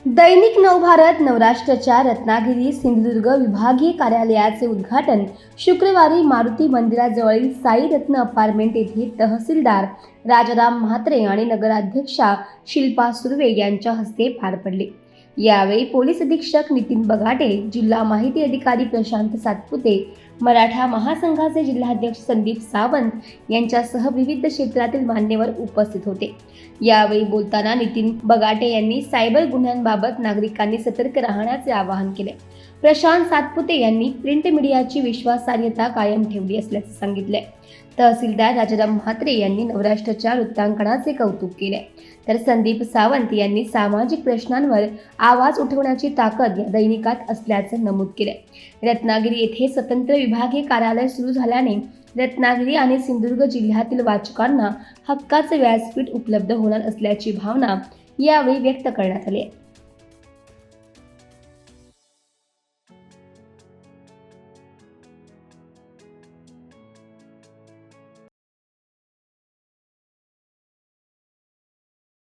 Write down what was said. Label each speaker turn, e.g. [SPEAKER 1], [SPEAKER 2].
[SPEAKER 1] दैनिक नवभारत नवराष्ट्राच्या रत्नागिरी सिंधुदुर्ग विभागीय कार्यालयाचे उद्घाटन शुक्रवारी मारुती मंदिराजवळील साई रत्न अपार्टमेंट येथे तहसीलदार राजाराम म्हात्रे आणि नगराध्यक्षा शिल्पा सुर्वे यांच्या हस्ते पार पडले। यावेळी पोलीस अधीक्षक नितीन बगाटे, जिल्हा माहिती अधिकारी प्रशांत सातपुते, मराठा महासंघाचे जिल्हाध्यक्ष संदीप सावंत यांच्यासह विविध क्षेत्रातील मान्यवर उपस्थित होते। यावेळी बोलताना नितीन बगाटे यांनी सायबर गुन्ह्यांबाबत नागरिकांनी सतर्क राहण्याचे आवाहन केले। प्रशांत सातपुते यांनी प्रिंट मीडियाची विश्वासार्हता कायम ठेवली असल्याचे सांगितले। तहसीलदार राजाराम म्हात्रे यांनी नवराष्ट्राच्या वृत्तांकनाचे कौतुक केले, तर संदीप सावंत यांनी सामाजिक प्रश्नांवर आवाज उठवण्याची ताकद या दैनिकात असल्याचे नमूद केले। रत्नागिरी येथे स्वतंत्र विभागीय कार्यालय सुरू झाल्याने रत्नागिरी आणि सिंधुदुर्ग जिल्ह्यातील वाचकांना हक्काचे व्यासपीठ उपलब्ध होणार असल्याची भावना यावेळी व्यक्त करण्यात आली।